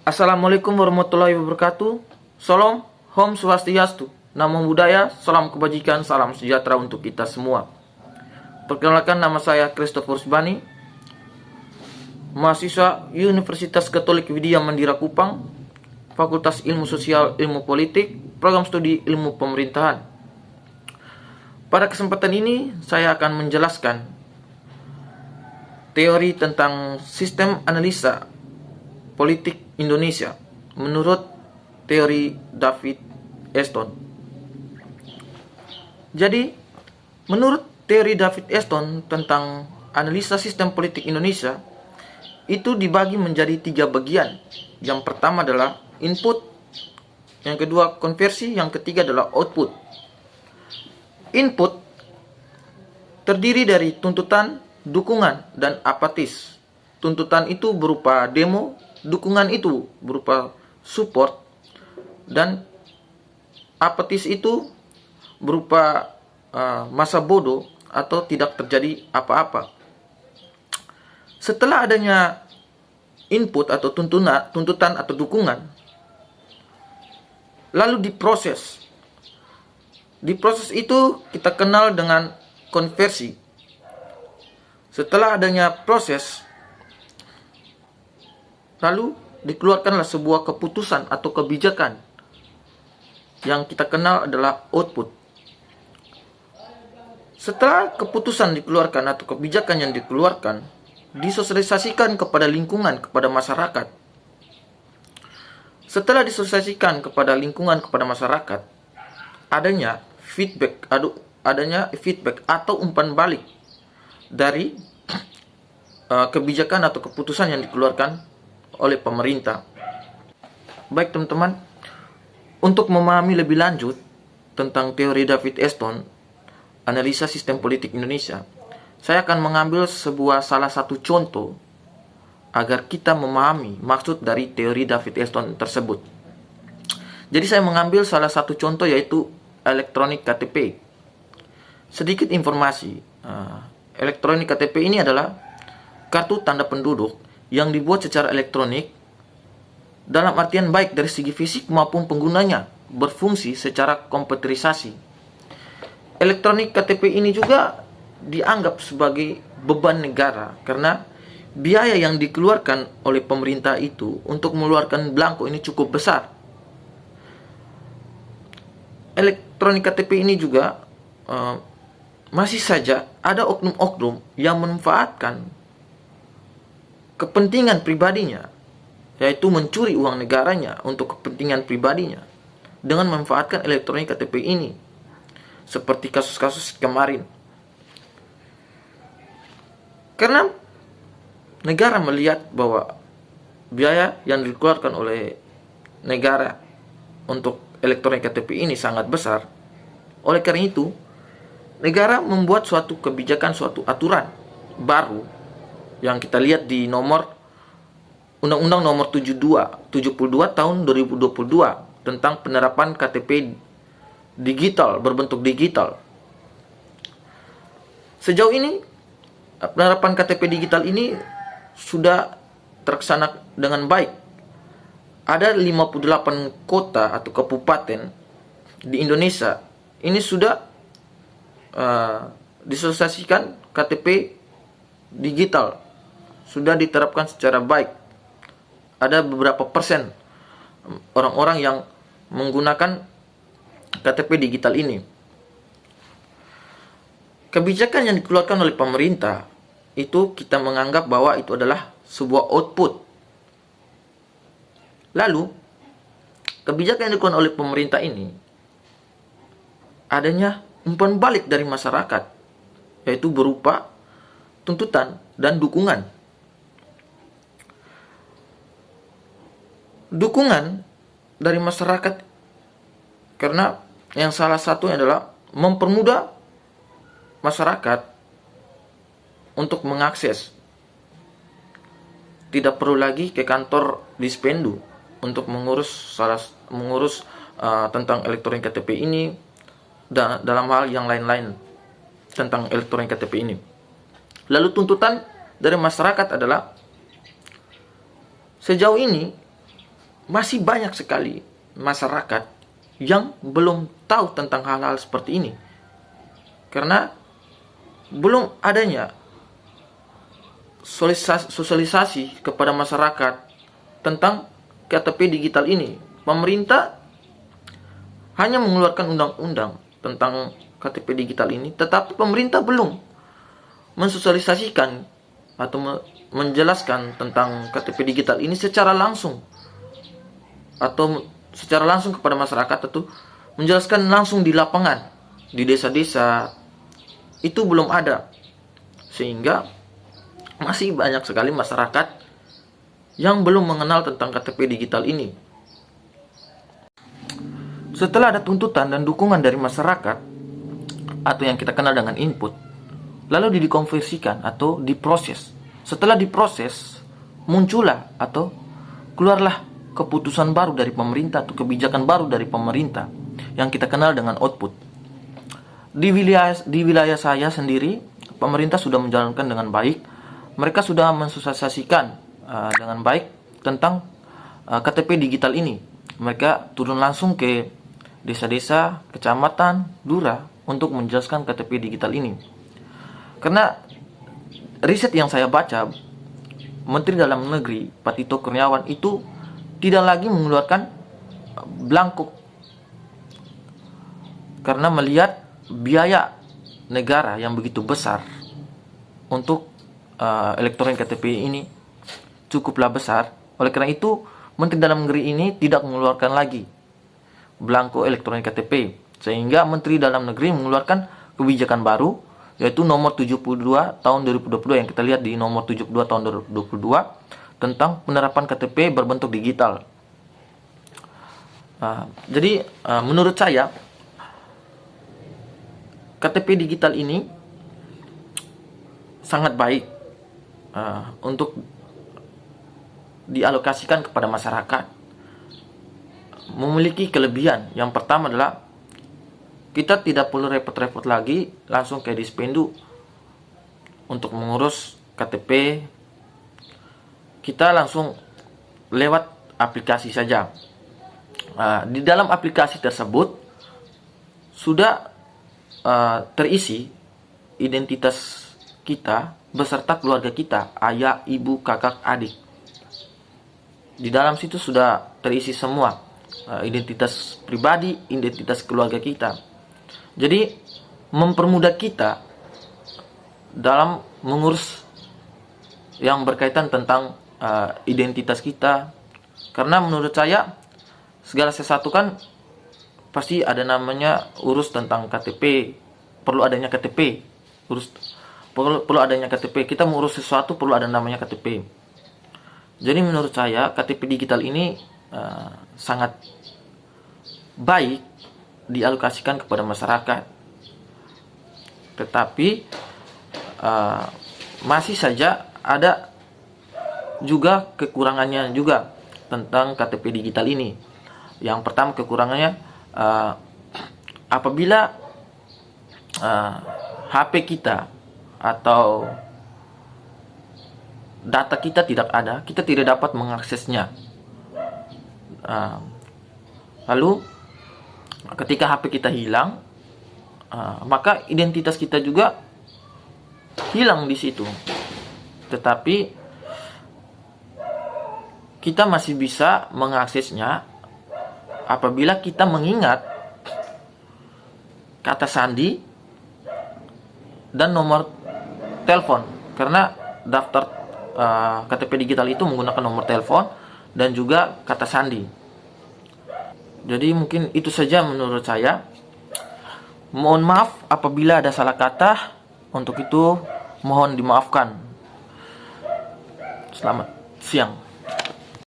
Assalamualaikum warahmatullahi wabarakatuh. Salam, Om Swastiastu. Namo Buddhaya, salam kebajikan, salam sejahtera untuk kita semua. Perkenalkan, nama saya Christopher Subani, mahasiswa Universitas Katolik Widya Mandira Kupang, Fakultas Ilmu Sosial Ilmu Politik, Program Studi Ilmu Pemerintahan. Pada kesempatan ini, saya akan menjelaskan teori tentang sistem analisa politik Indonesia menurut teori David Eston. Jadi, menurut teori David Eston tentang analisa sistem politik Indonesia, itu dibagi menjadi 3 bagian. Yang pertama adalah input, yang kedua konversi, yang ketiga adalah output. Input terdiri dari tuntutan, dukungan, dan apatis. Tuntutan itu berupa demo, dukungan itu berupa support, dan apatis itu berupa masa bodoh atau tidak terjadi apa-apa. Setelah adanya input atau tuntutan atau dukungan, lalu diproses. Diproses itu kita kenal dengan konversi. Setelah adanya proses, lalu dikeluarkanlah sebuah keputusan atau kebijakan yang kita kenal adalah output. Setelah keputusan dikeluarkan atau kebijakan yang dikeluarkan, disosialisasikan kepada lingkungan, kepada masyarakat. Setelah disosialisasikan kepada lingkungan, kepada masyarakat, adanya feedback atau umpan balik dari kebijakan atau keputusan yang dikeluarkan oleh pemerintah. Baik teman-teman, untuk memahami lebih lanjut tentang teori David Eston, analisa sistem politik Indonesia, saya akan mengambil salah satu contoh agar kita memahami maksud dari teori David Eston tersebut. Jadi saya mengambil salah satu contoh, yaitu elektronik KTP. Sedikit informasi, elektronik KTP ini adalah kartu tanda penduduk yang dibuat secara elektronik, dalam artian baik dari segi fisik maupun penggunanya, berfungsi secara komputerisasi. Elektronik KTP ini juga dianggap sebagai beban negara karena biaya yang dikeluarkan oleh pemerintah itu untuk mengeluarkan belangko ini cukup besar. Elektronik KTP ini juga masih saja ada oknum-oknum yang memanfaatkan kepentingan pribadinya, yaitu mencuri uang negaranya untuk kepentingan pribadinya dengan memanfaatkan elektronik KTP ini, seperti kasus-kasus kemarin. Karena negara melihat bahwa biaya yang dikeluarkan oleh negara untuk elektronik KTP ini sangat besar, oleh karena itu negara membuat suatu kebijakan, suatu aturan baru yang kita lihat di Undang-Undang nomor 72 tahun 2022 tentang penerapan KTP digital, berbentuk digital. Sejauh ini penerapan KTP digital ini sudah terlaksana dengan baik. Ada 58 kota atau kabupaten di Indonesia ini sudah disosialisasikan KTP digital, sudah diterapkan secara baik. Ada beberapa persen orang-orang yang menggunakan KTP digital ini. Kebijakan yang dikeluarkan oleh pemerintah itu kita menganggap bahwa itu adalah sebuah output. Lalu, kebijakan yang dikeluarkan oleh pemerintah ini adanya umpan balik dari masyarakat, yaitu berupa tuntutan dan dukungan. Dukungan dari masyarakat karena yang salah satunya adalah mempermudah masyarakat untuk mengakses. Tidak perlu lagi ke kantor Dispendu untuk mengurus tentang elektronik KTP ini dan dalam hal yang lain-lain tentang elektronik KTP ini. Lalu tuntutan dari masyarakat adalah, sejauh ini masih banyak sekali masyarakat yang belum tahu tentang hal-hal seperti ini. Karena belum adanya sosialisasi kepada masyarakat tentang KTP digital ini. Pemerintah hanya mengeluarkan undang-undang tentang KTP digital ini, tetapi pemerintah belum mensosialisasikan atau menjelaskan tentang KTP digital ini secara langsung kepada masyarakat, atau menjelaskan langsung di lapangan, di desa-desa. Itu belum ada, sehingga masih banyak sekali masyarakat yang belum mengenal tentang KTP digital ini. Setelah ada tuntutan dan dukungan dari masyarakat, atau yang kita kenal dengan input, lalu dikonversikan atau diproses. Setelah diproses, muncullah atau keluarlah keputusan baru dari pemerintah atau kebijakan baru dari pemerintah yang kita kenal dengan output. Di wilayah saya sendiri, pemerintah sudah menjalankan dengan baik. Mereka sudah mensosialisasikan dengan baik tentang KTP digital ini. Mereka turun langsung ke desa-desa, kecamatan, lurah untuk menjelaskan KTP digital ini. Karena riset yang saya baca, Menteri Dalam Negeri Pak Tito Kurniawan itu tidak lagi mengeluarkan belangko, karena melihat biaya negara yang begitu besar untuk elektronik KTP ini cukuplah besar. Oleh karena itu, Menteri Dalam Negeri ini tidak mengeluarkan lagi belangko elektronik KTP, sehingga Menteri Dalam Negeri mengeluarkan kebijakan baru, yaitu nomor 72 tahun 2022 yang kita lihat di nomor 72 tahun 2022 tentang penerapan KTP berbentuk digital. Jadi menurut saya KTP digital ini sangat baik untuk dialokasikan kepada masyarakat. Memiliki kelebihan. Yang pertama adalah kita tidak perlu repot-repot lagi langsung ke Dispendu untuk mengurus KTP. Kita langsung lewat aplikasi saja. Di dalam aplikasi tersebut sudah terisi identitas kita beserta keluarga kita, ayah, ibu, kakak, adik. Di dalam situ sudah terisi semua identitas pribadi, identitas keluarga kita. Jadi mempermudah kita dalam mengurus yang berkaitan tentang identitas kita. Karena menurut saya segala sesuatu kan pasti ada namanya urus tentang KTP, perlu adanya KTP, perlu adanya KTP. Kita mengurus sesuatu perlu ada namanya KTP. Jadi menurut saya KTP digital ini sangat baik dialokasikan kepada masyarakat. Tetapi masih saja ada juga kekurangannya juga tentang KTP digital ini. Yang pertama kekurangannya, apabila HP kita atau data kita tidak ada, kita tidak dapat mengaksesnya. Lalu ketika HP kita hilang, maka identitas kita juga hilang di situ. Tetapi kita masih bisa mengaksesnya apabila kita mengingat kata sandi dan nomor telepon. Karena daftar KTP digital itu menggunakan nomor telepon dan juga kata sandi. Jadi mungkin itu saja menurut saya. Mohon maaf apabila ada salah kata. Untuk itu mohon dimaafkan. Selamat siang.